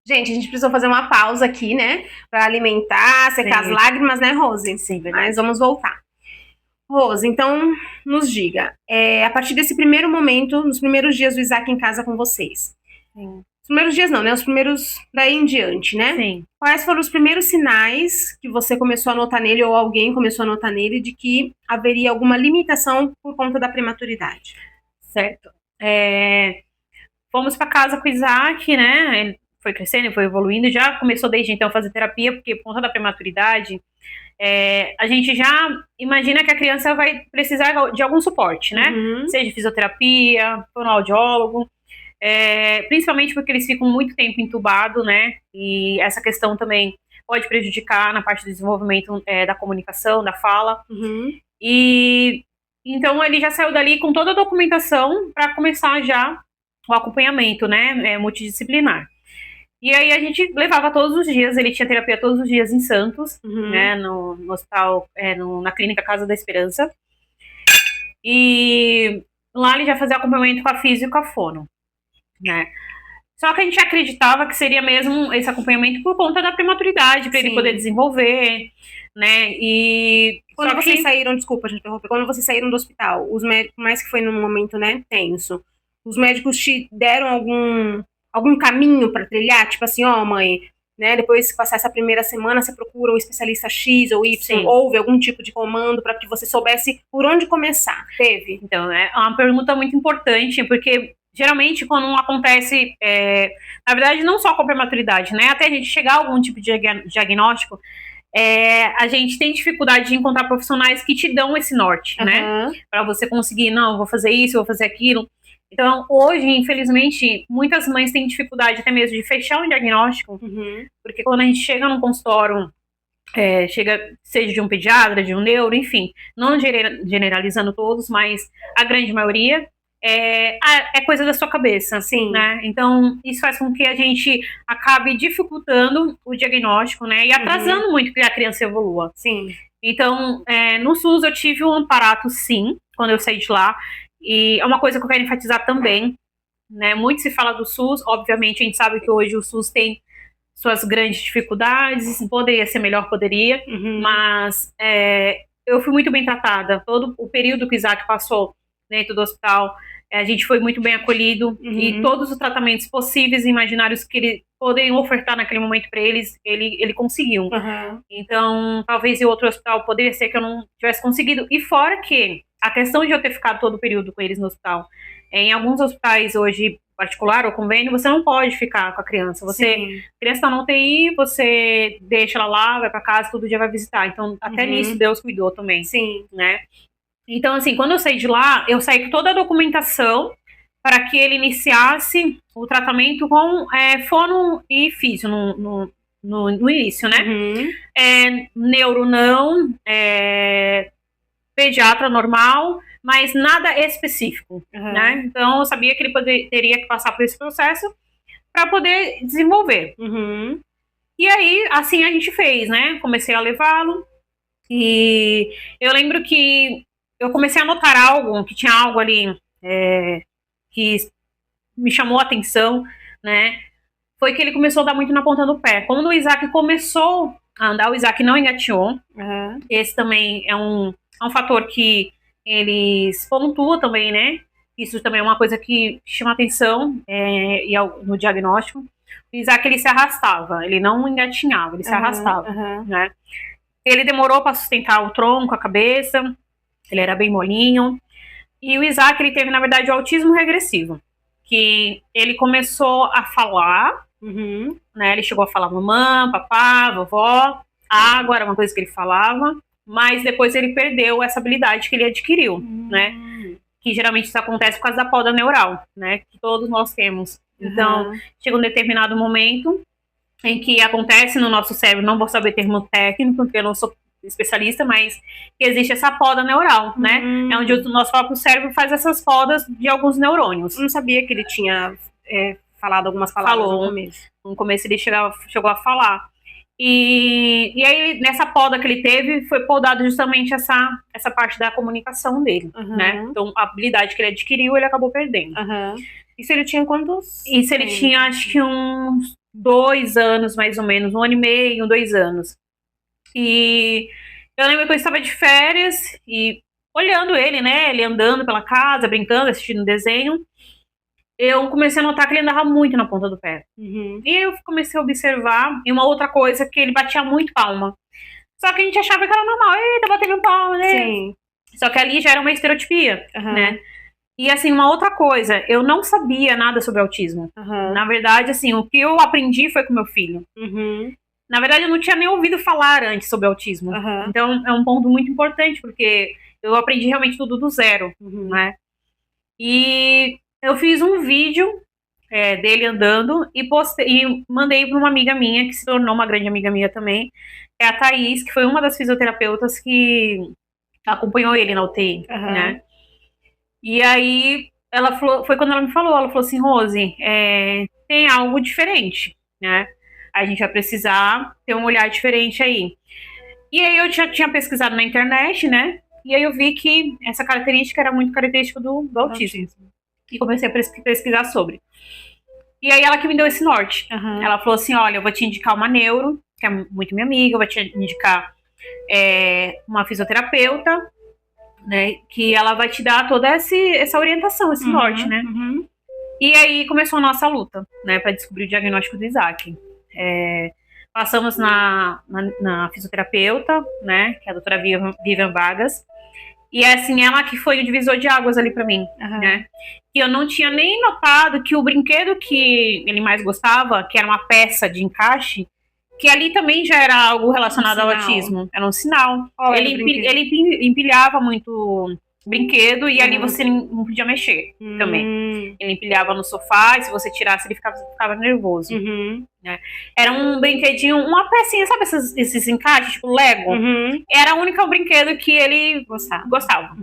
Gente, a gente precisou fazer uma pausa aqui, né? Pra alimentar, secar as Sim, lágrimas, né, Rose? sim, Mas verdade. vamos voltar. Rose, então nos diga, a partir desse primeiro momento, nos primeiros dias do Isaac em casa com vocês. Sim, Os primeiros dias não, né? Os primeiros daí em diante, né? sim, Quais foram os primeiros sinais que você começou a notar nele, ou alguém começou a notar nele, de que haveria alguma limitação por conta da prematuridade? certo. É, fomos para casa com o Isaac, né? Ele foi crescendo, foi evoluindo, já começou desde então a fazer terapia, porque por conta da prematuridade, a gente já imagina que a criança vai precisar de algum suporte, né? Uhum, Seja fisioterapia, fonoaudiólogo, principalmente porque eles ficam muito tempo entubados, né? E essa questão também pode prejudicar na parte do desenvolvimento da comunicação, da fala. uhum, E então ele já saiu dali com toda a documentação para começar já o acompanhamento, né? Multidisciplinar. E aí a gente levava todos os dias, ele tinha terapia todos os dias em Santos, uhum. né? No hospital, na clínica Casa da Esperança. E lá ele já fazia acompanhamento com a física e com a fono, né? Só que a gente acreditava que seria mesmo esse acompanhamento por conta da prematuridade, para ele poder Sim. desenvolver, né? E Quando só vocês que saíram, desculpa, gente interromper, quando vocês saíram do hospital, os médicos, por mais que foi num momento, né, tenso, os médicos te deram algum caminho para trilhar? Tipo assim, ó, mãe, né, depois que passar essa primeira semana, você procura um especialista X ou Y, sim. houve algum tipo de comando para que você soubesse por onde começar? Teve? Então, é uma pergunta muito importante, porque geralmente quando não acontece, na verdade, não só com a prematuridade, né? Até a gente chegar a algum tipo de diagnóstico, a gente tem dificuldade de encontrar profissionais que te dão esse norte, né? Aham. Para você conseguir, não, vou fazer isso, vou fazer aquilo. Então, hoje, infelizmente, muitas mães têm dificuldade até mesmo de fechar um diagnóstico, Uhum. porque quando a gente chega num consultório, chega, seja de um pediatra, de um neuro, enfim, não generalizando todos, mas a grande maioria, é coisa da sua cabeça, Sim. né? Então, isso faz com que a gente acabe dificultando o diagnóstico, né? E Uhum. atrasando muito que a criança evolua. Sim. Então, no SUS eu tive um aparato, sim, quando eu saí de lá. E é uma coisa que eu quero enfatizar também, né? Muito se fala do SUS, obviamente a gente sabe que hoje o SUS tem suas grandes dificuldades, poderia ser melhor, poderia, Uhum. mas eu fui muito bem tratada. Todo o período que o Isaac passou dentro do hospital, a gente foi muito bem acolhido e Uhum. todos os tratamentos possíveis e imaginários que ele poderiam ofertar naquele momento para eles, ele conseguiu. Aham. Então, talvez em outro hospital poderia ser que eu não tivesse conseguido. E fora que a questão de eu ter ficado todo o período com eles no hospital, em alguns hospitais hoje particular ou convênio, você não pode ficar com a criança. A Sim. criança está na UTI, você deixa ela lá, vai para casa, todo dia vai visitar. Então, até nisso Uhum. Deus cuidou também, Sim. né? Então, assim, quando eu saí de lá, eu saí com toda a documentação para que ele iniciasse o tratamento com fono e físio no início, né? Uhum. Neuro não, pediatra normal, mas nada específico, né? Aham. Então eu sabia que ele teria que passar por esse processo para poder desenvolver. Uhum. E aí, assim a gente fez, né? Comecei a levá-lo e eu lembro que eu comecei a notar algo, que tinha algo ali que me chamou a atenção, né? Foi que ele começou a dar muito na ponta do pé. Quando o Isaac começou a andar, o Isaac não engateou. Aham. Esse também é um fator que eles pontuam também, né? Isso também é uma coisa que chama atenção no diagnóstico. O Isaac, ele se arrastava, ele não engatinhava, ele se Aham. arrastava, Aham. né? Ele demorou para sustentar o tronco, a cabeça, ele era bem molinho. E o Isaac, ele teve, na verdade, o autismo regressivo, que ele começou a falar, Uhum. né? Ele chegou a falar mamãe, papá, vovó, água era uma coisa que ele falava, mas depois ele perdeu essa habilidade que ele adquiriu, né? Uhum. Que geralmente isso acontece por causa da poda neural, né? Que todos nós temos. Então, Aham. chega um determinado momento em que acontece no nosso cérebro, não vou saber termo técnico, porque eu não sou especialista, mas que existe essa poda neural, né? É onde o nosso próprio cérebro faz essas podas de alguns Eu neurônios. não sabia que ele tinha falado algumas palavras no Falou, começo. no começo ele chegou a falar. E aí, nessa poda que ele teve, foi podado justamente essa parte da comunicação dele, né? Aham. Então, a habilidade que ele adquiriu, ele acabou perdendo. Aham. Isso ele tinha quantos Isso ele tinha, anos? acho que uns 2 anos, mais ou menos, 1 ano e meio, 2 anos. E eu lembro que eu estava de férias e olhando ele, né? Ele andando pela casa, brincando, assistindo desenho. Eu comecei a notar que ele andava muito na ponta do pé. Uhum. E eu comecei a observar. E uma outra coisa, que ele batia muito palma. Só que a gente achava que era normal. Ele tá batendo palma, né? Sim. Só que ali já era uma estereotipia, Uhum. né? E assim, uma outra coisa, eu não sabia nada sobre autismo. Uhum. Na verdade, assim, o que eu aprendi foi com meu filho. Uhum. Na verdade, eu não tinha nem ouvido falar antes sobre autismo. Uhum. Então, é um ponto muito importante, porque eu aprendi realmente tudo do zero, né? E eu fiz um vídeo dele andando e mandei para uma amiga minha, que se tornou uma grande amiga minha também, é a Thaís, que foi uma das fisioterapeutas que acompanhou ele na UTI, né? E aí, ela falou, foi quando ela me falou, ela falou assim, Rose, tem algo diferente, né? A gente vai precisar ter um olhar diferente aí. E aí eu já tinha pesquisado na internet, né? E aí eu vi que essa característica era muito característica do autismo. E comecei a pesquisar sobre. E aí ela que me deu esse norte. Ela falou assim, olha, eu vou te indicar uma neuro, que é muito minha amiga, eu vou te indicar uma fisioterapeuta, né? Que ela vai te dar toda essa orientação, esse norte, né? E aí começou a nossa luta, né? Para descobrir o diagnóstico do Isaac. Passamos na fisioterapeuta, né? Que é a doutora Vivian Vargas. E assim, ela que foi o divisor de águas ali para mim, né? Que eu não tinha nem notado que o brinquedo que ele mais gostava, que era uma peça de encaixe, que ali também já era algo relacionado ao autismo. Era um sinal. Ele empilhava muito brinquedo e ali você não podia mexer também. Ele empilhava no sofá e se você tirasse ele ficava nervoso. Né? Era um brinquedinho, uma pecinha, sabe esses encaixes, tipo Lego? Era o único brinquedo que ele gostava.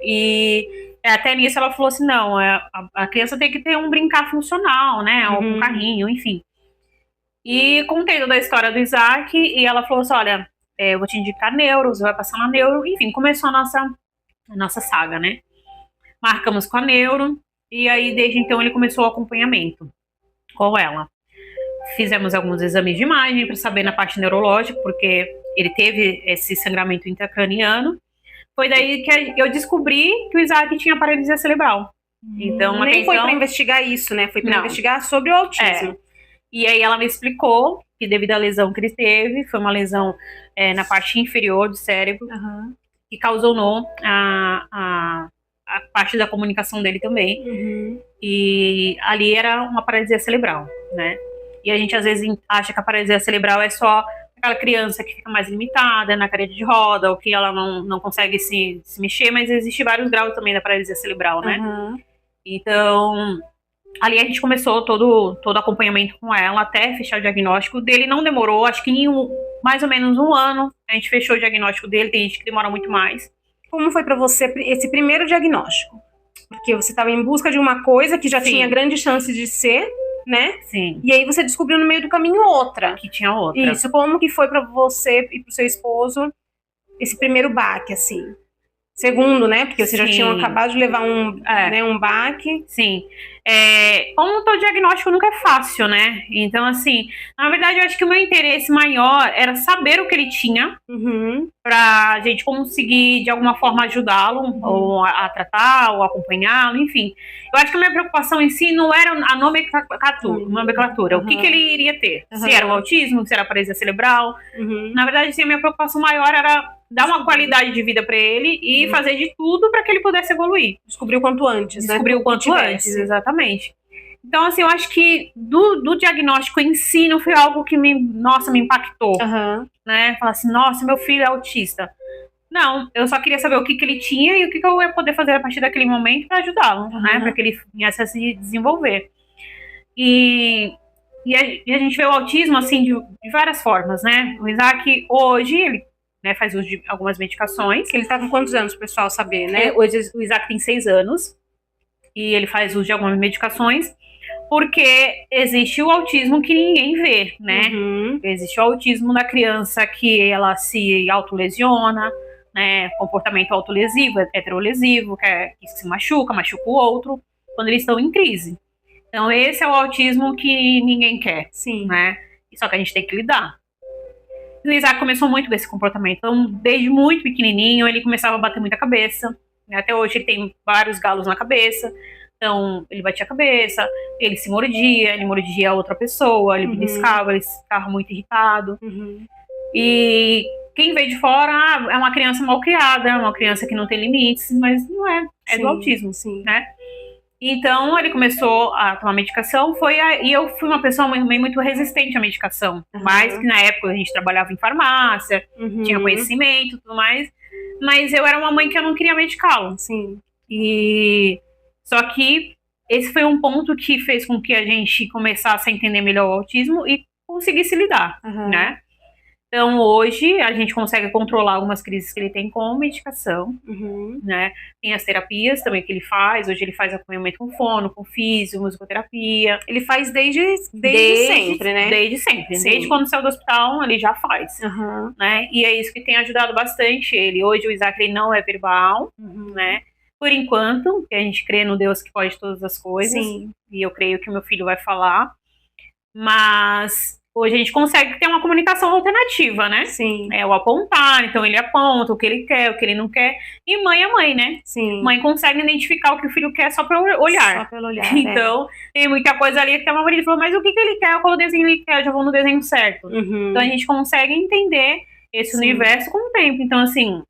E até nisso ela falou assim, não, a criança tem que ter um brincar funcional, né? Ou um carrinho, enfim. E contei toda a história do Isaac e ela falou assim, olha, eu vou te indicar neuro, você vai passar na neuro. Enfim, começou a nossa saga, né? Marcamos com a neuro e aí desde então ele começou o acompanhamento com ela. Fizemos alguns exames de imagem para saber na parte neurológica, porque ele teve esse sangramento intracraniano. Foi daí que eu descobri que o Isaac tinha paralisia cerebral. Então, nem foi para investigar isso, né? Foi para investigar sobre o autismo. E aí ela me explicou que devido à lesão que ele teve, foi uma lesão na parte inferior do cérebro, que causou a parte da comunicação dele também. E ali era uma paralisia cerebral, né? E a gente às vezes acha que a paralisia cerebral é só aquela criança que fica mais limitada na cadeira de roda, ou que ela não consegue se mexer, mas existe vários graus também da paralisia cerebral, né? Então, ali a gente começou todo acompanhamento com ela até fechar o diagnóstico dele. Não demorou, acho que mais ou menos 1 ano a gente fechou o diagnóstico dele. Tem gente que demora muito mais. Como foi para você esse primeiro diagnóstico? Porque você estava em busca de uma coisa que já tinha grande chance de ser, né? Sim. E aí você descobriu no meio do caminho outra. Que tinha outra. Isso, como que foi para você e pro seu esposo esse primeiro baque, assim? Segundo, né? Porque vocês já tinham acabado de levar um baque. Sim. Como todo diagnóstico nunca é fácil, né? Então, assim, na verdade, eu acho que o meu interesse maior era saber o que ele tinha pra gente conseguir, de alguma forma, ajudá-lo, ou a tratar, ou acompanhá-lo, enfim. Eu acho que a minha preocupação em si não era a nomenclatura, o que ele iria ter. Se era o autismo, se era a paralisia cerebral. Na verdade, assim, a minha preocupação maior era dar uma qualidade de vida para ele e fazer de tudo para que ele pudesse evoluir. Descobrir o quanto antes, né? Descobrir o quanto antes, exatamente. Então, assim, eu acho que do diagnóstico em si não foi algo que me impactou, né? Falar assim, nossa, meu filho é autista. Não, eu só queria saber o que ele tinha e o que eu ia poder fazer a partir daquele momento para ajudá-lo, né? Para que ele viesse a se desenvolver. E a gente vê o autismo, assim, de várias formas, né? O Isaac, hoje, ele faz uso de algumas medicações. Ele tá com quantos anos, pro pessoal saber, né? Hoje o Isaac tem 6 anos e ele faz uso de algumas medicações porque existe o autismo que ninguém vê, né? Existe o autismo da criança que ela se autolesiona, né? Comportamento autolesivo, heterolesivo, que se machuca o outro, quando eles estão em crise. Então, esse é o autismo que ninguém quer, Sim. né? Só que a gente tem que lidar. O Isaac começou muito com esse comportamento. Então, desde muito pequenininho, ele começava a bater muita cabeça. Até hoje, ele tem vários galos na cabeça. Então, ele batia a cabeça, ele se mordia, ele mordia a outra pessoa, ele beliscava, ele ficava muito irritado. E quem vê de fora, é uma criança mal criada, é uma criança que não tem limites, mas não é. É do autismo, né? Então, ele começou a tomar medicação, e eu fui uma pessoa muito resistente à medicação. Mais que na época a gente trabalhava em farmácia, tinha conhecimento e tudo mais, mas eu era uma mãe que eu não queria medicá-lo. E só que esse foi um ponto que fez com que a gente começasse a entender melhor o autismo e conseguisse lidar, né? Então, hoje, a gente consegue controlar algumas crises que ele tem com medicação, né? Tem as terapias também que ele faz. Hoje ele faz acompanhamento com fono, com físio, musicoterapia. Ele faz desde sempre, né? Desde sempre. Sim. Desde quando saiu do hospital, ele já faz, né? E é isso que tem ajudado bastante ele. Hoje o Isaac ele não é verbal, né? Por enquanto, que a gente crê no Deus que pode todas as coisas. Sim. E eu creio que meu filho vai falar. Mas hoje a gente consegue ter uma comunicação alternativa, né? Sim. É o apontar, então ele aponta o que ele quer, o que ele não quer. E mãe é mãe, né? Sim. Mãe consegue identificar o que o filho quer só pelo olhar. Só pelo olhar. Então, tem muita coisa ali que a mamãe falou, mas o que ele quer? Qual o desenho ele quer? Eu já vou no desenho certo. Então a gente consegue entender esse universo com o tempo. Então, assim,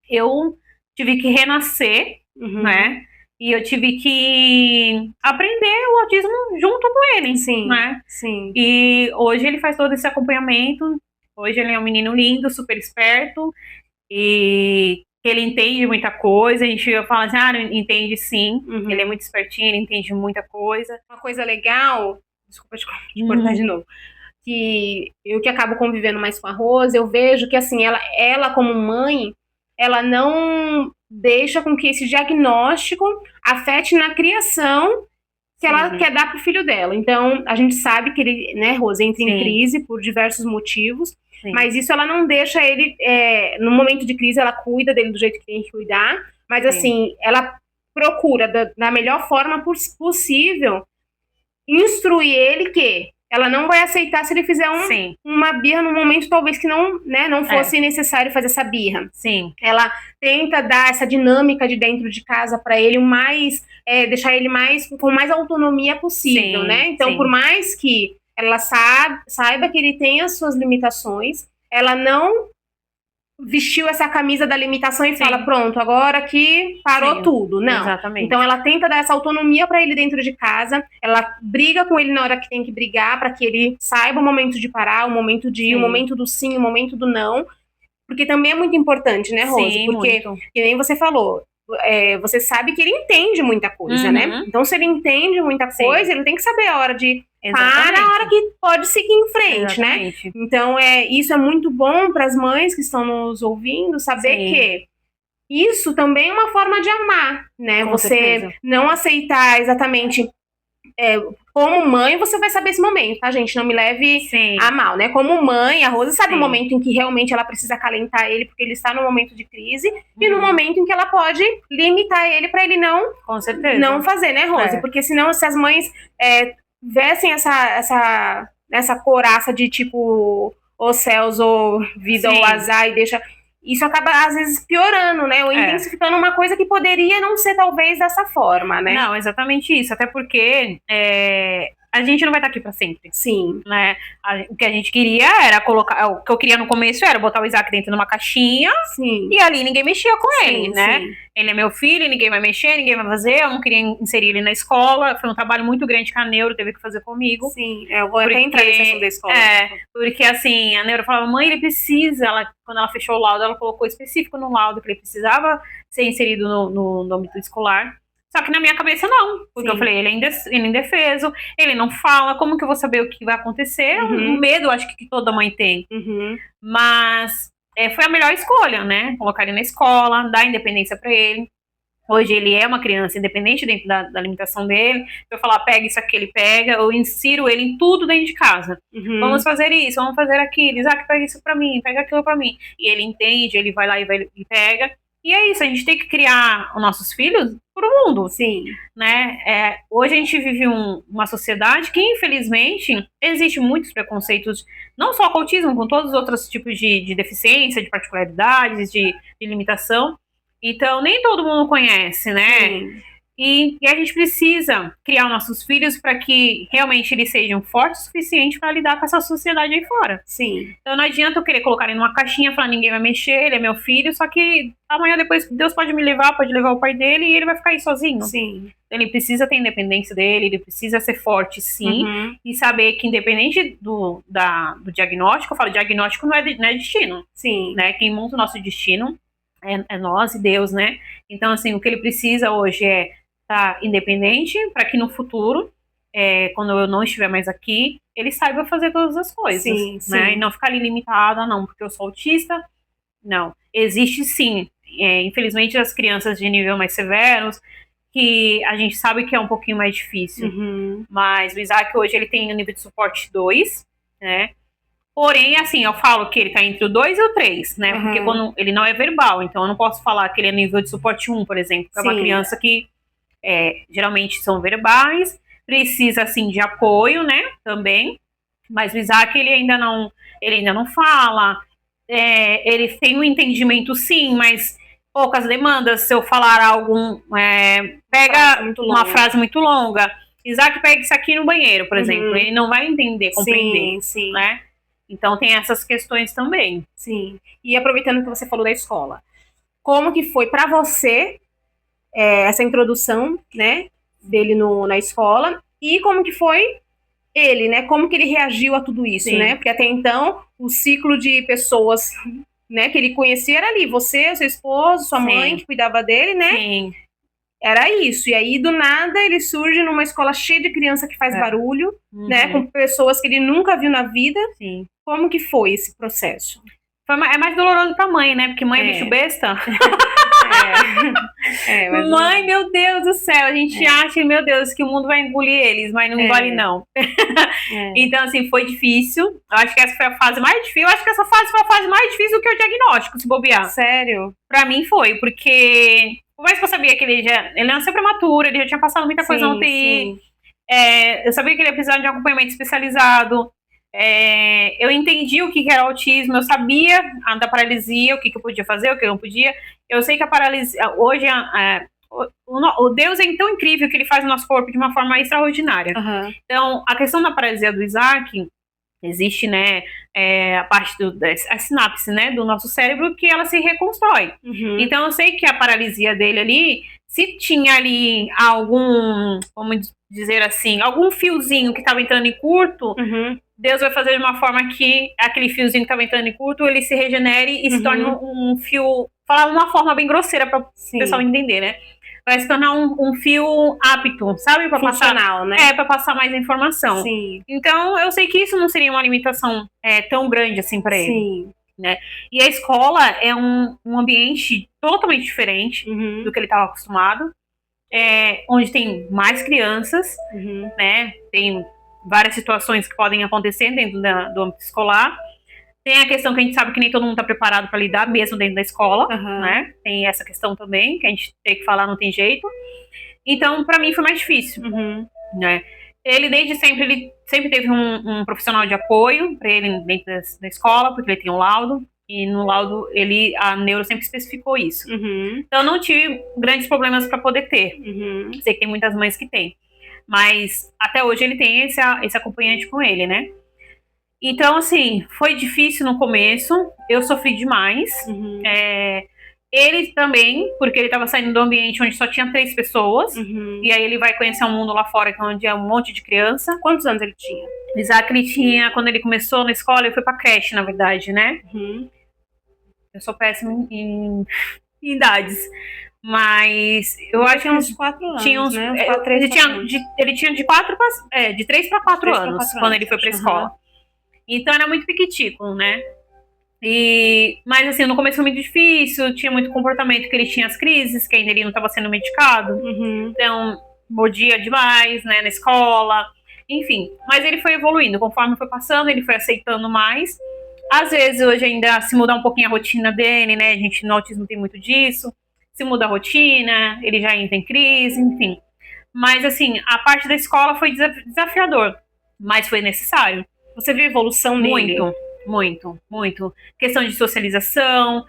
eu tive que renascer, né? E eu tive que aprender o autismo junto com ele, né? E hoje ele faz todo esse acompanhamento. Hoje ele é um menino lindo, super esperto. E ele entende muita coisa. A gente fala assim, ele entende sim. Ele é muito espertinho, ele entende muita coisa. Uma coisa legal, desculpa te cortar de novo, que eu que acabo convivendo mais com a Rose, eu vejo que assim, ela como mãe, ela não deixa com que esse diagnóstico afete na criação que ela quer dar pro filho dela. Então, a gente sabe que ele, né, Rose, entra em crise por diversos motivos, mas isso ela não deixa ele, no momento de crise, ela cuida dele do jeito que tem que cuidar, mas assim, ela procura, da melhor forma possível, instruir ele que ela não vai aceitar se ele fizer uma birra num momento talvez que não fosse necessário fazer essa birra. Ela tenta dar essa dinâmica de dentro de casa para ele, deixar ele com mais autonomia possível, né? Então, por mais que ela saiba que ele tem as suas limitações, ela não vestiu essa camisa da limitação e fala, pronto, agora que parou tudo. Não. Exatamente. Então ela tenta dar essa autonomia para ele dentro de casa, ela briga com ele na hora que tem que brigar, para que ele saiba o momento de parar, o momento de ir, o momento do sim, o momento do não, porque também é muito importante, né, Rose? Porque, que nem você falou, você sabe que ele entende muita coisa, né? Então se ele entende muita coisa, ele tem que saber a hora de parar, a hora que pode seguir em frente, né? Então isso é muito bom para as mães que estão nos ouvindo, saber que isso também é uma forma de amar, né? Com você certeza. Não aceitar exatamente como mãe, você vai saber esse momento, tá, gente? Não me leve a mal, né? Como mãe, a Rosa sabe o momento em que realmente ela precisa acalentar ele, porque ele está no momento de crise, e no momento em que ela pode limitar ele para ele não fazer, né, Rosa? Porque senão, se as mães vessem essa couraça de tipo, ou céus, ou vida, ou azar, e deixa... Isso acaba, às vezes, piorando, né? Ou intensificando uma coisa que poderia não ser, talvez, dessa forma, né? Não, exatamente isso. Até porque a gente não vai estar aqui pra sempre. Sim. Né? O que a gente queria era colocar... O que eu queria no começo era botar o Isaac dentro de uma caixinha. Sim. E ali ninguém mexia com ele, né? Sim. Ele é meu filho, ninguém vai mexer, ninguém vai fazer. Eu não queria inserir ele na escola. Foi um trabalho muito grande que a Neuro teve que fazer comigo. Sim, eu vou até entrar nesse assunto da escola. Porque assim, a Neuro falava, mãe, ele precisa... Quando ela fechou o laudo, ela colocou específico no laudo que ele precisava ser inserido no âmbito escolar. Só que na minha cabeça não, porque eu falei, ele é indefeso, ele não fala, como que eu vou saber o que vai acontecer? Um medo, acho que toda mãe tem. Mas foi a melhor escolha, né? Colocar ele na escola, dar independência pra ele. Hoje ele é uma criança independente dentro da limitação dele. Eu falar, pega isso aqui, ele pega. Eu insiro ele em tudo dentro de casa. Vamos fazer isso, vamos fazer aquilo. Isaac, pega isso pra mim, pega aquilo pra mim. E ele entende, ele vai lá e pega. E é isso, a gente tem que criar os nossos filhos para o mundo. Sim. Né? Hoje a gente vive uma sociedade que, infelizmente, existe muitos preconceitos, não só com autismo, com todos os outros tipos de deficiência, de particularidades, de limitação. Então, nem todo mundo conhece, né? Sim. E a gente precisa criar os nossos filhos para que realmente eles sejam fortes o suficiente para lidar com essa sociedade aí fora. Sim. Então não adianta eu querer colocar ele numa caixinha e falar ninguém vai mexer, ele é meu filho, só que amanhã depois Deus pode me levar, pode levar o pai dele e ele vai ficar aí sozinho. Sim. Ele precisa ter independência dele, ele precisa ser forte, sim, e saber que independente do diagnóstico, eu falo, diagnóstico não é destino. Sim. Né? Quem monta o nosso destino é nós e Deus, né? Então, assim, o que ele precisa hoje é estar independente para que no futuro, quando eu não estiver mais aqui, ele saiba fazer todas as coisas. Sim, né? sim. E não ficar ali limitado, não, porque eu sou autista. Não. Existe sim, infelizmente, as crianças de nível mais severos, que a gente sabe que é um pouquinho mais difícil. Mas o Isaac hoje ele tem o nível de suporte 2, né? Porém, assim, eu falo que ele tá entre o 2 e o 3, né? Porque quando ele não é verbal, então eu não posso falar que ele é nível de suporte 1, por exemplo, que é uma criança que geralmente são verbais, precisa, assim, de apoio, né? Também. Mas o Isaac, ele ainda não fala, ele tem um entendimento, sim, mas poucas demandas. Se eu falar algo, pega uma frase muito longa. Isaac, pega isso aqui no banheiro, por exemplo. Ele não vai entender, compreender, sim. né? Então tem essas questões também. Sim. E aproveitando que você falou da escola, como que foi para você essa introdução, né, dele na escola, e como que foi ele, né? Como que ele reagiu a tudo isso, Sim. né? Porque até então o ciclo de pessoas, né, que ele conhecia era ali, você, seu esposo, sua mãe que cuidava dele, né? Sim. Era isso. E aí, do nada, ele surge numa escola cheia de criança que faz barulho, né? Com pessoas que ele nunca viu na vida. Sim. Como que foi esse processo? É mais doloroso pra mãe, né? Porque mãe é bicho besta. Mas mãe, meu Deus do céu, a gente acha, meu Deus, que o mundo vai engolir eles, mas não engole, não. Então, assim, foi difícil. Eu acho que essa foi a fase mais difícil. Eu acho que essa fase foi a fase mais difícil do que o diagnóstico, se bobear. Sério? Pra mim foi, porque por mais que eu sabia que ele nasceu prematuro, ele já tinha passado muita coisa no UTI. Eu sabia que ele ia precisar de um acompanhamento especializado. Eu entendi o que era autismo, eu sabia da paralisia, o que eu podia fazer, o que eu não podia. Eu sei que a paralisia, hoje, o Deus é tão incrível que ele faz o nosso corpo de uma forma extraordinária. Então, a questão da paralisia do Isaac, existe, né, a parte a sinapse, né, do nosso cérebro, que ela se reconstrói. Então, eu sei que a paralisia dele ali, se tinha ali algum, vamos dizer assim, algum fiozinho que estava entrando em curto, Deus vai fazer de uma forma que aquele fiozinho que estava entrando em curto, ele se regenere e se torne um fio, falar uma forma bem grosseira para o pessoal entender, né? Vai se tornar um fio apto, sabe? Pra funcional, passar, né? Para passar mais informação. Sim. Então, eu sei que isso não seria uma limitação tão grande assim para ele. Sim. Né? E a escola é um ambiente totalmente diferente do que ele estava acostumado, onde tem mais crianças, né? Tem várias situações que podem acontecer dentro do âmbito escolar. Tem a questão que a gente sabe que nem todo mundo está preparado para lidar, mesmo dentro da escola, né? Tem essa questão também, que a gente tem que falar, não tem jeito. Então, para mim, foi mais difícil, né? Ele, desde sempre, ele sempre teve um profissional de apoio para ele dentro da escola, porque ele tem um laudo, e no laudo, a neuro sempre especificou isso. Então, eu não tive grandes problemas para poder ter. Sei que tem muitas mães que têm. Mas, até hoje, ele tem esse acompanhante com ele, né? Então, assim, foi difícil no começo, eu sofri demais. Ele também, porque ele estava saindo do ambiente onde só tinha 3 pessoas, e aí ele vai conhecer um mundo lá fora, onde é um monte de criança. Quantos anos ele tinha? Isaac, ele tinha, quando ele começou na escola, ele foi pra creche, na verdade, né? Eu sou péssima em idades. Mas eu acho que uns 4 anos, tinha né? Ele tinha de 3 para 4 anos, quando ele foi pra escola. Então era muito piquitico, né? Mas assim, no começo foi muito difícil, tinha muito comportamento que ele tinha as crises, que ainda ele não estava sendo medicado. Então, mordia demais, né, na escola. Enfim, mas ele foi evoluindo. Conforme foi passando, ele foi aceitando mais. Às vezes, hoje ainda se muda um pouquinho a rotina dele, né? A gente no autismo tem muito disso. Se muda a rotina, ele já entra em crise, enfim. Mas, assim, a parte da escola foi desafiador, mas foi necessário. Você viu a evolução nele? Muito, muito, muito. Questão de socialização,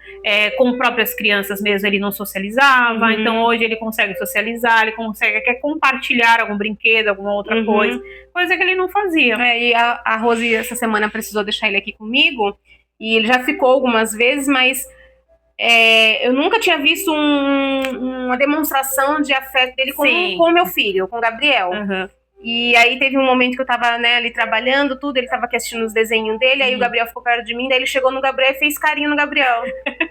com próprias crianças mesmo ele não socializava, então hoje ele consegue socializar, ele consegue quer compartilhar algum brinquedo, alguma outra coisa que ele não fazia. E a Rose essa semana precisou deixar ele aqui comigo, e ele já ficou algumas vezes, mas eu nunca tinha visto uma demonstração de afeto dele com o meu filho, com o Gabriel. E aí teve um momento que eu tava, né, ali trabalhando, tudo, ele tava aqui assistindo os desenhos dele, aí o Gabriel ficou perto de mim, daí ele chegou no Gabriel e fez carinho no Gabriel,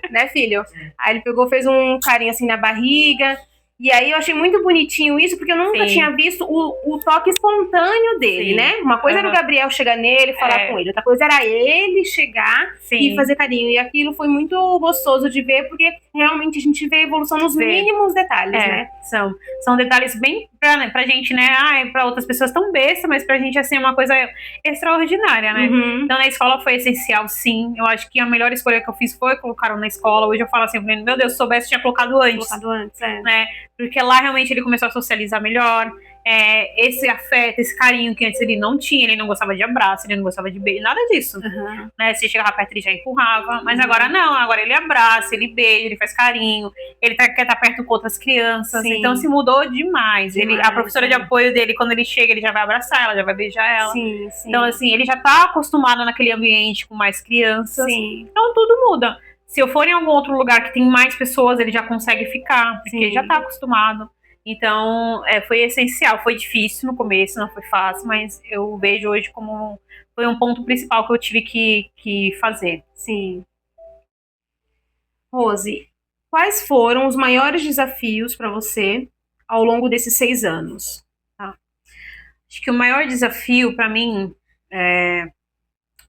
né, filho? Aí ele pegou, fez um carinho assim na barriga, e aí eu achei muito bonitinho isso, porque eu nunca tinha visto o toque espontâneo dele, né? Uma coisa era o Gabriel chegar nele e falar com ele, outra coisa era ele chegar e fazer carinho, e aquilo foi muito gostoso de ver, porque realmente a gente vê a evolução nos mínimos detalhes, né? São detalhes bem pra gente, né? Pra outras pessoas tão besta, mas pra gente, assim, é uma coisa extraordinária, né? Então, na escola foi essencial, sim. Eu acho que a melhor escolha que eu fiz foi colocar na escola. Hoje eu falo assim, meu Deus, se soubesse, tinha colocado antes. Né? Porque lá realmente ele começou a socializar melhor. Esse afeto, esse carinho que antes ele não tinha, ele não gostava de abraço, ele não gostava de beijo, nada disso. Né? Se chegava perto, ele já empurrava. Mas agora não, agora ele abraça, ele beija, ele faz carinho, ele quer estar perto com outras crianças. Então se mudou demais. A professora de apoio dele, quando ele chega, ele já vai abraçar ela, já vai beijar ela. Então, assim, ele já tá acostumado naquele ambiente com mais crianças. Então tudo muda. Se eu for em algum outro lugar que tem mais pessoas, ele já consegue ficar, porque ele já tá acostumado. Então, foi essencial, foi difícil no começo, não foi fácil, mas eu vejo hoje como foi um ponto principal que eu tive que fazer. Rose, quais foram os maiores desafios para você ao longo desses 6 anos? Acho que o maior desafio para mim,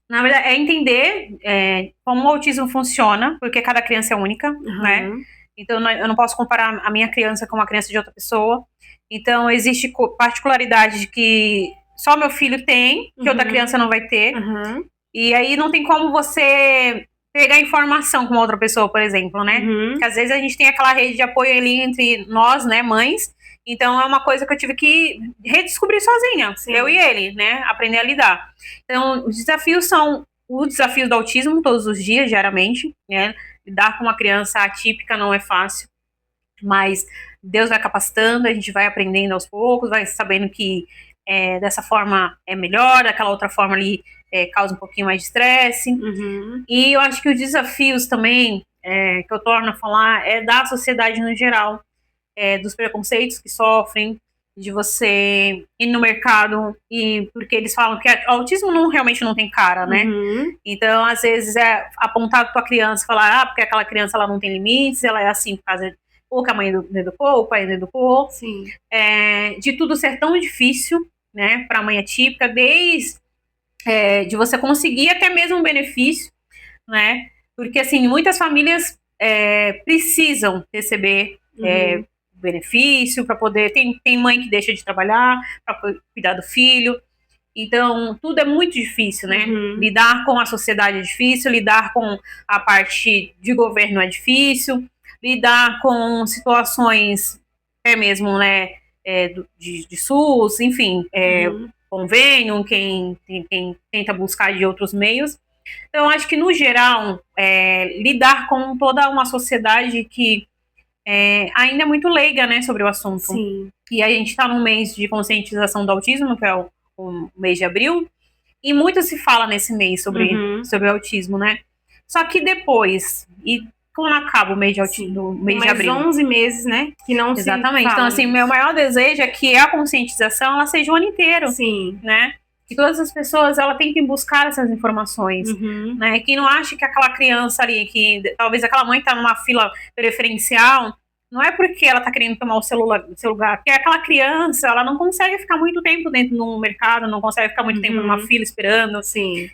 na verdade, é entender como o autismo funciona, porque cada criança é única, né? Então, eu não posso comparar a minha criança com uma criança de outra pessoa. Então, existe particularidade que só meu filho tem, que outra criança não vai ter. E aí não tem como você pegar informação com outra pessoa, por exemplo, né? Porque às vezes a gente tem aquela rede de apoio ali entre nós, né, mães. Então, é uma coisa que eu tive que redescobrir sozinha, eu e ele, né? Aprender a lidar. Então, os desafios são o desafio do autismo todos os dias, diariamente, né? Lidar com uma criança atípica não é fácil, mas Deus vai capacitando, a gente vai aprendendo aos poucos, vai sabendo que dessa forma é melhor, daquela outra forma ali causa um pouquinho mais de estresse. E eu acho que os desafios também, que eu torno a falar, é da sociedade no geral, dos preconceitos que sofrem, de você ir no mercado, e porque eles falam que o autismo realmente não tem cara, né? Então, às vezes, apontar pra tua criança e falar, porque aquela criança ela não tem limites, ela é assim por causa ou que a mãe não educou, ou o pai não educou. De tudo ser tão difícil, né, pra mãe atípica, desde de você conseguir até mesmo um benefício, né? Porque, assim, muitas famílias precisam receber benefício para poder. Tem mãe que deixa de trabalhar para cuidar do filho. Então, tudo é muito difícil, né? Lidar com a sociedade é difícil, lidar com a parte de governo é difícil, lidar com situações mesmo, né? De SUS, enfim, convênio, quem tenta buscar de outros meios. Então, acho que, no geral, lidar com toda uma sociedade que ainda é muito leiga, né, sobre o assunto. E aí a gente está num mês de conscientização do autismo, que é o mês de abril, e muito se fala nesse mês sobre o autismo, né? Só que depois, e quando acaba o mês de autismo, no mês de abril? 11 meses, né, que não se fala. Então, assim, meu maior desejo é que a conscientização, ela seja o ano inteiro, né? Que todas as pessoas, ela tem que buscar essas informações, né? Que não acha que aquela criança ali, que talvez aquela mãe tá numa fila preferencial, não é porque ela tá querendo tomar o seu lugar, porque aquela criança, ela não consegue ficar muito tempo dentro do mercado, não consegue ficar muito tempo numa fila esperando.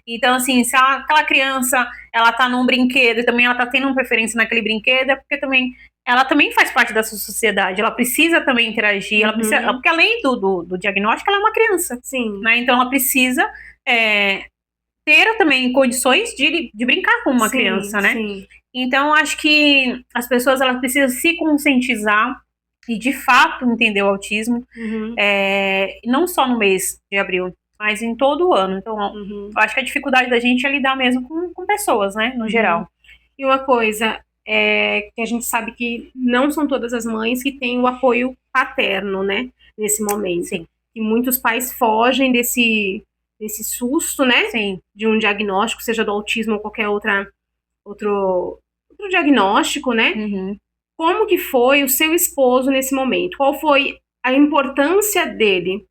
Então, assim, se aquela criança, ela tá num brinquedo e também ela tá tendo uma preferência naquele brinquedo, é porque também ela também faz parte dessa sociedade, ela precisa também interagir, ela precisa, porque além do diagnóstico, ela é uma criança, né? Então ela precisa ter também condições de brincar com uma criança, né? Sim. Então, acho que as pessoas elas precisam se conscientizar e, de fato, entender o autismo, não só no mês de abril, mas em todo o ano. Então, eu acho que a dificuldade da gente é lidar mesmo com pessoas, né, no geral. E uma coisa que a gente sabe que não são todas as mães que têm o apoio paterno, né, nesse momento. Sim. E muitos pais fogem desse susto, né, Sim. de um diagnóstico, seja do autismo ou qualquer outro diagnóstico, né? Como que foi o seu esposo nesse momento? Qual foi a importância dele,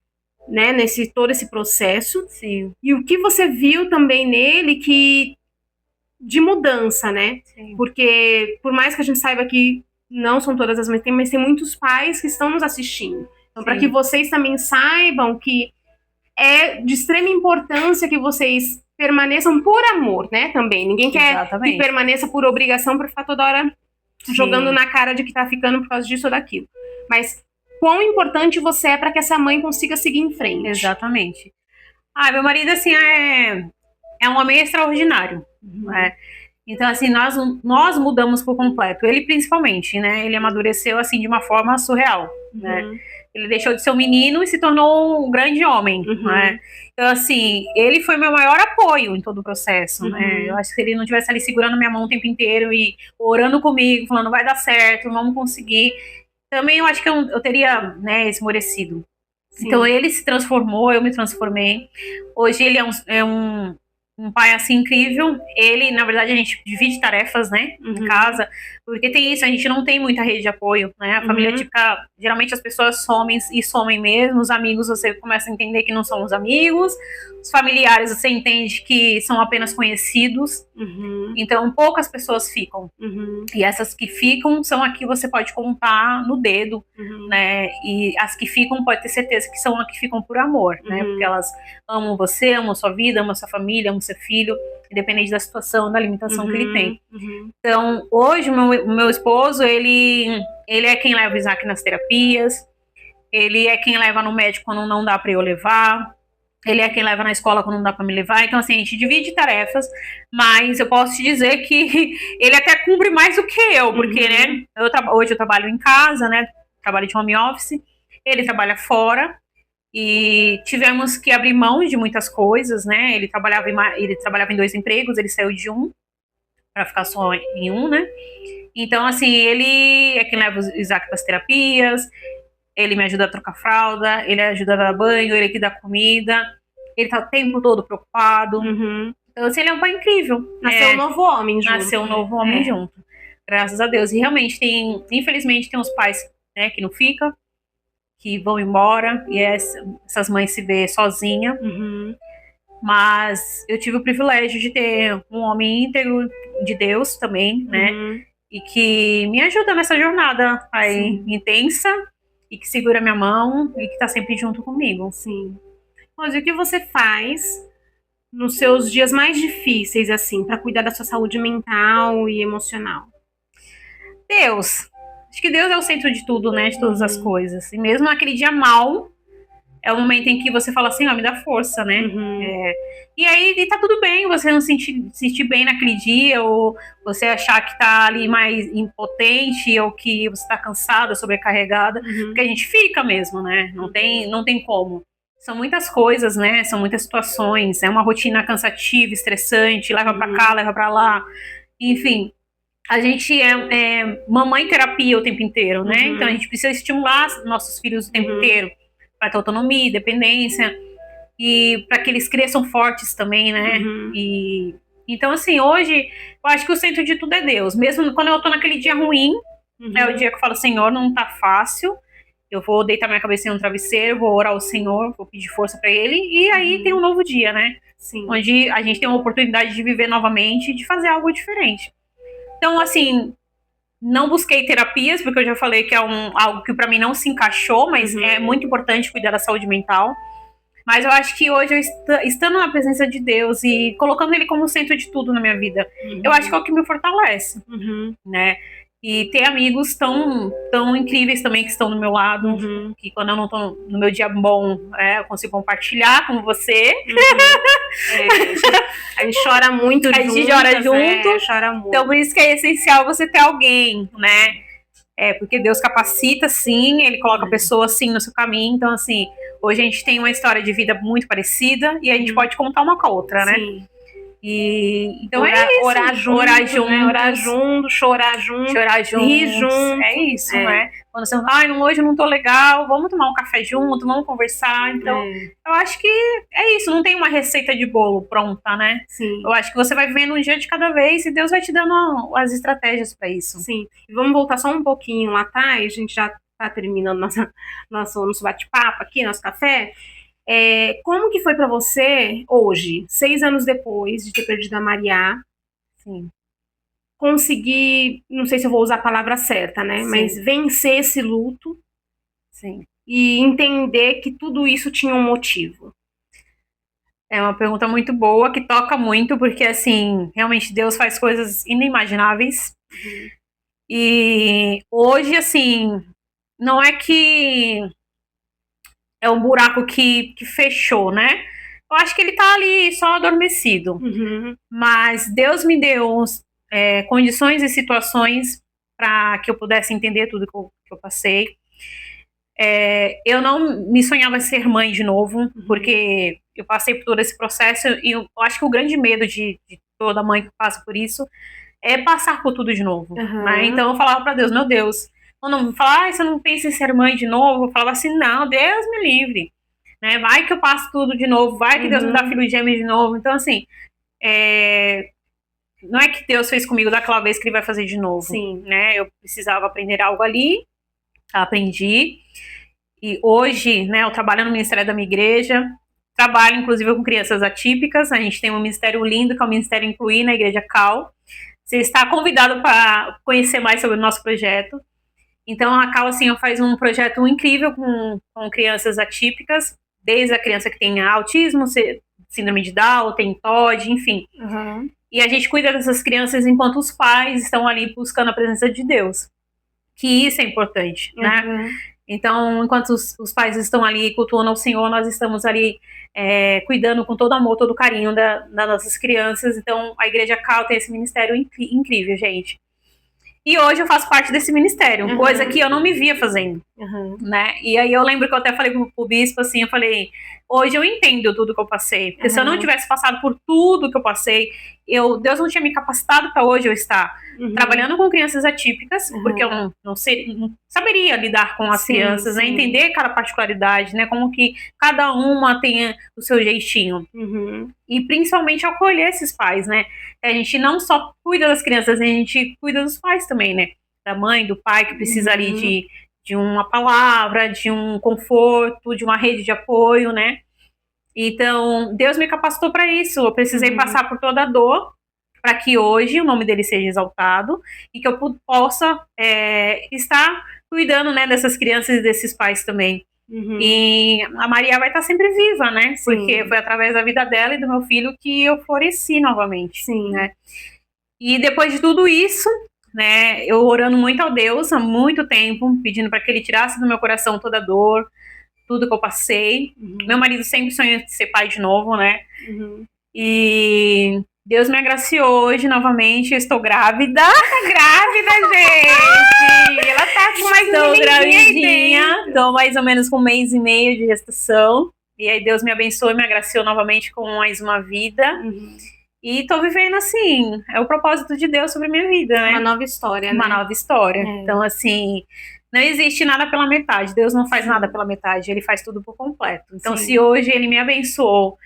né, todo esse processo? Sim. E o que você viu também nele de mudança, né? Sim. Porque por mais que a gente saiba que não são todas as mães, mas tem muitos pais que estão nos assistindo. Então, para que vocês também saibam que é de extrema importância que vocês permaneçam por amor, né, também. Ninguém quer que permaneça por obrigação para ficar toda hora jogando na cara de que tá ficando por causa disso ou daquilo. Mas quão importante você é para que essa mãe consiga seguir em frente. Exatamente. Meu marido, assim, é um homem extraordinário, né? Então, assim, nós mudamos por completo. Ele, principalmente, né? Ele amadureceu, assim, de uma forma surreal, né? Ele deixou de ser um menino e se tornou um grande homem, né? Então, assim, ele foi meu maior apoio em todo o processo, né? Eu acho que se ele não tivesse ali segurando minha mão o tempo inteiro e orando comigo, falando, vai dar certo, vamos conseguir, também eu acho que eu teria, né, esmorecido. Sim. Então, ele se transformou, eu me transformei. Hoje ele é um pai, assim, incrível. Ele, na verdade, a gente divide tarefas, né, em casa, porque tem isso, a gente não tem muita rede de apoio, né, a família típica, geralmente as pessoas somem mesmo, os amigos você começa a entender que não são os amigos, os familiares você entende que são apenas conhecidos, então poucas pessoas ficam, e essas que ficam são as que você pode contar no dedo, né, e as que ficam pode ter certeza que são as que ficam por amor, né, porque elas amam você, amam sua vida, amam sua família, amam seu filho, independente da situação, da limitação que ele tem. Então, hoje, o meu esposo, ele é quem leva o Isaac nas terapias, ele é quem leva no médico quando não dá para eu levar, ele é quem leva na escola quando não dá para me levar. Então, assim, a gente divide tarefas, mas eu posso te dizer que ele até cumpre mais do que eu, porque, né, hoje eu trabalho em casa, né, trabalho de home office, ele trabalha fora, e tivemos que abrir mão de muitas coisas, né? Ele trabalhava em 2 empregos, ele saiu de um para ficar só em um, né? Então, assim, ele é quem leva o Isaac para as terapias, ele me ajuda a trocar fralda, ele ajuda a dar banho, ele que dá comida, ele tá o tempo todo preocupado. Então, assim, ele é um pai incrível. Nasceu um novo homem junto. Nasceu um novo homem junto. Graças a Deus. E realmente infelizmente, tem uns pais, né, que não ficam, que vão embora, e essas mães se vê sozinha. Mas eu tive o privilégio de ter um homem íntegro de Deus também, né? E que me ajuda nessa jornada aí intensa, e que segura minha mão, e que tá sempre junto comigo. Sim. Rose, o que você faz nos seus dias mais difíceis, assim, para cuidar da sua saúde mental e emocional? Deus. Acho que Deus é o centro de tudo, né? De todas as coisas. E mesmo naquele dia mal, é o momento em que você fala assim, me dá força, né? E aí tá tudo bem você não sentir bem naquele dia, ou você achar que tá ali mais impotente, ou que você tá cansada, sobrecarregada, porque a gente fica mesmo, né? Não tem como. São muitas coisas, né? São muitas situações, é uma rotina cansativa, estressante, leva pra cá, leva pra lá, enfim. A gente é mamãe terapia o tempo inteiro, né? Então a gente precisa estimular nossos filhos o tempo inteiro para ter autonomia, independência, e para que eles cresçam fortes também, né? E então, assim, hoje eu acho que o centro de tudo é Deus. Mesmo quando eu tô naquele dia ruim, é o dia que eu falo, Senhor, não tá fácil. Eu vou deitar minha cabeça no travesseiro, vou orar ao Senhor, vou pedir força para Ele, e aí tem um novo dia, né? Sim. Onde a gente tem uma oportunidade de viver novamente, de fazer algo diferente. Então, assim, não busquei terapias, porque eu já falei que é algo que para mim não se encaixou, mas é muito importante cuidar da saúde mental. Mas eu acho que hoje, estando na presença de Deus e colocando Ele como centro de tudo na minha vida, eu acho que é o que me fortalece, né? E ter amigos tão incríveis também que estão do meu lado, que quando eu não tô no meu dia bom, eu consigo compartilhar com você. A gente chora muito junto. A gente chora junto. Chora muito. Então, por isso que é essencial você ter alguém, né? Porque Deus capacita, sim, Ele coloca pessoas, sim, no seu caminho. Então, assim, hoje a gente tem uma história de vida muito parecida e a gente pode contar uma com a outra, né? Sim. E então é isso. Orar junto, né? Orar junto, chorar junto, rir junto. É isso, né? Quando você hoje eu não tô legal, vamos tomar um café junto, vamos conversar. Então, eu acho que é isso, não tem uma receita de bolo pronta, né? Sim. Eu acho que você vai vivendo um dia de cada vez e Deus vai te dando as estratégias para isso. Sim. E vamos voltar só um pouquinho lá atrás, a gente já tá terminando nosso bate-papo aqui, nosso café. Como que foi para você hoje, 6 anos depois de ter perdido a Maria, conseguir, não sei se eu vou usar a palavra certa, né? Sim. Mas vencer esse luto, e entender que tudo isso tinha um motivo? É uma pergunta muito boa, que toca muito, porque, assim, realmente Deus faz coisas inimagináveis. E hoje, assim, não é que é um buraco que fechou, né? Eu acho que ele tá ali só adormecido. Mas Deus me deu condições e situações para que eu pudesse entender tudo que eu passei. Eu não me sonhava ser mãe de novo, porque eu passei por todo esse processo e eu acho que o grande medo de toda mãe que passa por isso é passar por tudo de novo. Né? Então eu falava para Deus, meu Deus, quando me falava, você não pensa em ser mãe de novo? Eu falava assim, não, Deus me livre. Né? Vai que eu passo tudo de novo, vai que Deus me dá filho gêmeo de novo. Então, assim, não é que Deus fez comigo daquela vez que Ele vai fazer de novo. Né? Eu precisava aprender algo ali, aprendi. E hoje, né, eu trabalho no Ministério da minha igreja, trabalho inclusive com crianças atípicas, a gente tem um ministério lindo, que é o Ministério Incluir, na Igreja Cal. Você está convidado para conhecer mais sobre o nosso projeto. Então, a Cal, assim, faz um projeto incrível com crianças atípicas, desde a criança que tem autismo, síndrome de Down, tem TOD, enfim. E a gente cuida dessas crianças enquanto os pais estão ali buscando a presença de Deus. Que isso é importante, né? Então, enquanto os pais estão ali cultuando ao Senhor, nós estamos ali cuidando com todo amor, todo carinho das nossas crianças. Então, a Igreja Cal tem esse ministério incrível, gente. E hoje eu faço parte desse ministério, coisa que eu não me via fazendo, né? E aí eu lembro que eu até falei pro bispo, assim, eu falei, hoje eu entendo tudo que eu passei, porque se eu não tivesse passado por tudo que eu passei, Deus não tinha me capacitado para hoje eu estar trabalhando com crianças atípicas, porque eu não saberia lidar com as crianças, né? Entender cada particularidade, né? Como que cada uma tenha o seu jeitinho. E principalmente acolher esses pais, né? A gente não só cuida das crianças, a gente cuida dos pais também, né? Da mãe, do pai, que precisa ali de uma palavra, de um conforto, de uma rede de apoio, né? Então, Deus me capacitou para isso. Eu precisei passar por toda a dor para que hoje o nome dele seja exaltado e que eu possa estar cuidando, né, dessas crianças e desses pais também. E a Maria vai estar sempre viva, né? Porque foi através da vida dela e do meu filho que eu floresci novamente. Né? E depois de tudo isso, né, eu orando muito ao Deus há muito tempo, pedindo para que ele tirasse do meu coração toda a dor, tudo que eu passei. Meu marido sempre sonhou em ser pai de novo, né? E Deus me agraciou hoje novamente, eu estou grávida. Tá grávida, gente! Ela tá com mais Estou gravidinha, estou mais ou menos com 1 mês e meio de gestação. E aí Deus me abençoou e me agraciou novamente com mais uma vida. E tô vivendo assim, é o propósito de Deus sobre a minha vida, né? Uma nova história, Uma nova história. Então, assim, não existe nada pela metade. Deus não faz nada pela metade, Ele faz tudo por completo. Então, se hoje Ele me abençoou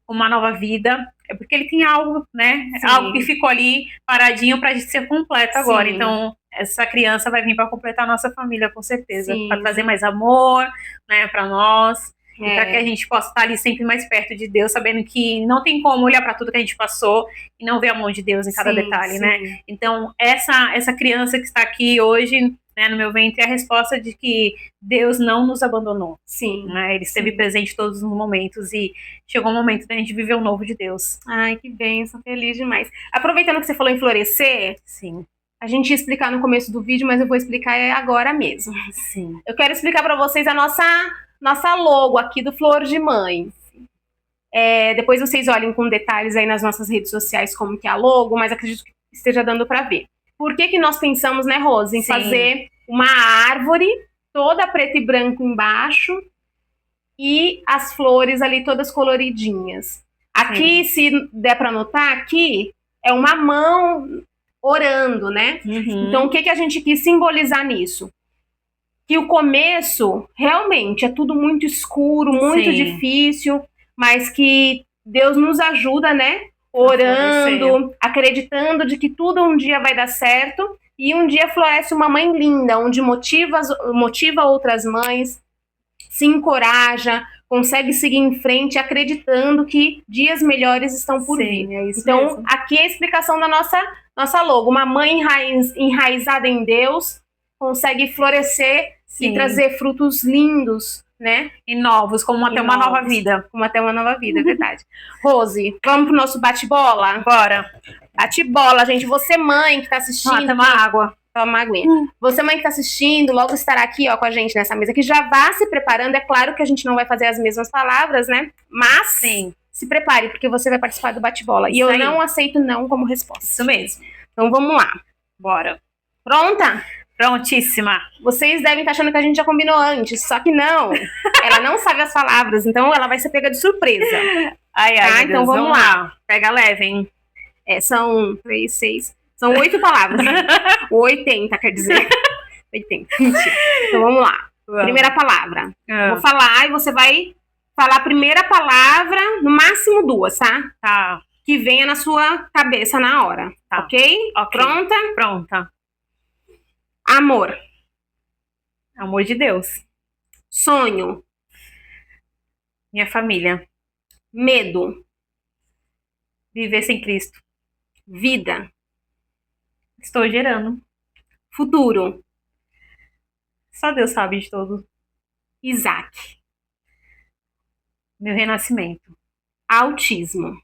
com uma nova vida, é porque Ele tem algo, né? Algo que ficou ali paradinho pra gente ser completo agora. Então, essa criança vai vir para completar a nossa família, com certeza. Para trazer mais amor, né, para nós. Para que a gente possa estar ali sempre mais perto de Deus, sabendo que não tem como olhar para tudo que a gente passou e não ver a mão de Deus em cada detalhe, né? Então, essa criança que está aqui hoje, né, no meu ventre, é a resposta de que Deus não nos abandonou. Né? Ele esteve presente em todos os momentos e chegou o momento da gente viver o novo de Deus. Ai, que bênção, feliz demais. Aproveitando que você falou em florescer, A gente ia explicar no começo do vídeo, mas eu vou explicar agora mesmo. Sim. Eu quero explicar para vocês a nossa logo aqui do Flor de Mãe. Depois vocês olhem com detalhes aí nas nossas redes sociais como que é a logo, mas acredito que esteja dando para ver. Por que nós pensamos, né, Rose, em fazer uma árvore toda preta e branco embaixo e as flores ali todas coloridinhas? Aqui, se der para notar, aqui é uma mão orando, né? Então, o que a gente quis simbolizar nisso? Que o começo, realmente, é tudo muito escuro, muito difícil, mas que Deus nos ajuda, né? Orando, acreditando de que tudo um dia vai dar certo, e um dia floresce uma mãe linda, onde motiva outras mães, se encoraja, consegue seguir em frente, acreditando que dias melhores estão por vir. É isso então, mesmo. aqui é a explicação da nossa logo. Uma mãe enraizada em Deus consegue florescer e trazer frutos lindos, né? E novos, como até uma nova vida. Como até uma nova vida, é verdade. Rose, vamos pro nosso bate-bola? Bora. Bate-bola, gente. Você, mãe, que tá assistindo... Toma água. Toma uma aguinha. Você, mãe que tá assistindo, logo estará aqui, ó, com a gente nessa mesa, que já vá se preparando. É claro que a gente não vai fazer as mesmas palavras, né? Mas se prepare, porque você vai participar do bate-bola. E eu não aceito não como resposta. Isso mesmo. Então vamos lá. Bora. Pronta? Prontíssima. Vocês devem estar achando que a gente já combinou antes, só que não. Ela não sabe as palavras, então ela vai ser pega de surpresa. Ai, então vamos lá. Pega leve, hein? São 3, 6... São 8 palavras. 80, quer dizer. 80. Mentira. Então vamos lá. Primeira palavra. Vou falar e você vai falar a primeira palavra, no máximo 2, tá? Tá. Que venha na sua cabeça na hora. Tá. Ok? Pronta? Pronta. Amor. Amor de Deus. Sonho. Minha família. Medo. Viver sem Cristo. Vida. Estou gerando. Futuro. Só Deus sabe de tudo. Isaac. Meu renascimento. Autismo.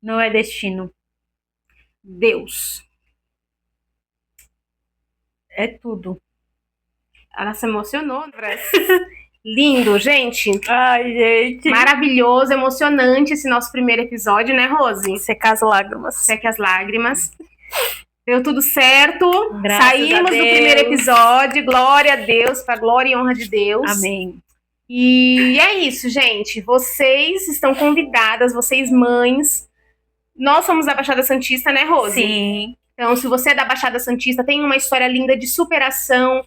Não é destino. Deus. É tudo. Ela se emocionou. Lindo, gente. Ai, gente. Maravilhoso, emocionante esse nosso primeiro episódio, né, Rose? Seca as lágrimas. Seca as lágrimas. Deu tudo certo. Graças Saímos do primeiro episódio. Glória a Deus, pra glória e honra de Deus. Amém. E é isso, gente. Vocês estão convidadas, vocês mães. Nós somos da Baixada Santista, né, Rose? Sim. Então, se você é da Baixada Santista, tem uma história linda de superação.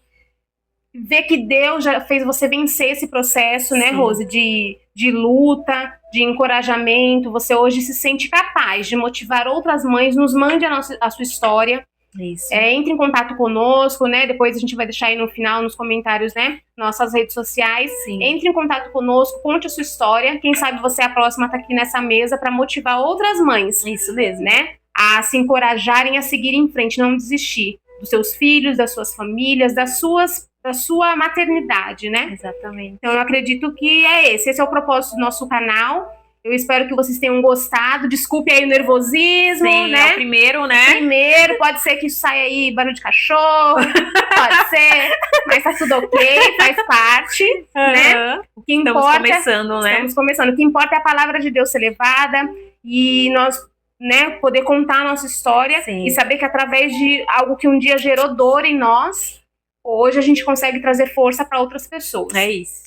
Ver que Deus já fez você vencer esse processo, né, Rose? De luta, de encorajamento. Você hoje se sente capaz de motivar outras mães. Nos mande a sua história. Isso. Entre em contato conosco, né? Depois a gente vai deixar aí no final, nos comentários, né? Nossas redes sociais. Sim. Entre em contato conosco, conte a sua história. Quem sabe você é a próxima tá aqui nessa mesa para motivar outras mães. Isso mesmo. Né? A se encorajarem a seguir em frente, não desistir dos seus filhos, das suas famílias, da sua maternidade, né? Exatamente. Então eu acredito que esse é o propósito do nosso canal. Eu espero que vocês tenham gostado. Desculpe aí o nervosismo, né? É o primeiro, né? Primeiro, pode ser que saia aí barulho de cachorro, pode ser, mas tá tudo ok, faz parte, né? O que importa, estamos começando, né? Estamos começando. O que importa é a palavra de Deus ser levada e nós, né, poder contar a nossa história e saber que através de algo que um dia gerou dor em nós, hoje a gente consegue trazer força para outras pessoas. É isso.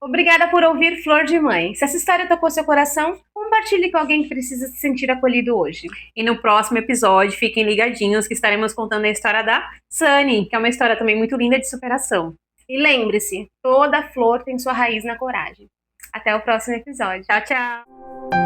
Obrigada por ouvir Flor de Mãe. Se essa história tocou seu coração, compartilhe com alguém que precisa se sentir acolhido hoje. E no próximo episódio, fiquem ligadinhos que estaremos contando a história da Sunny, que é uma história também muito linda de superação. E lembre-se, toda flor tem sua raiz na coragem. Até o próximo episódio. Tchau, tchau!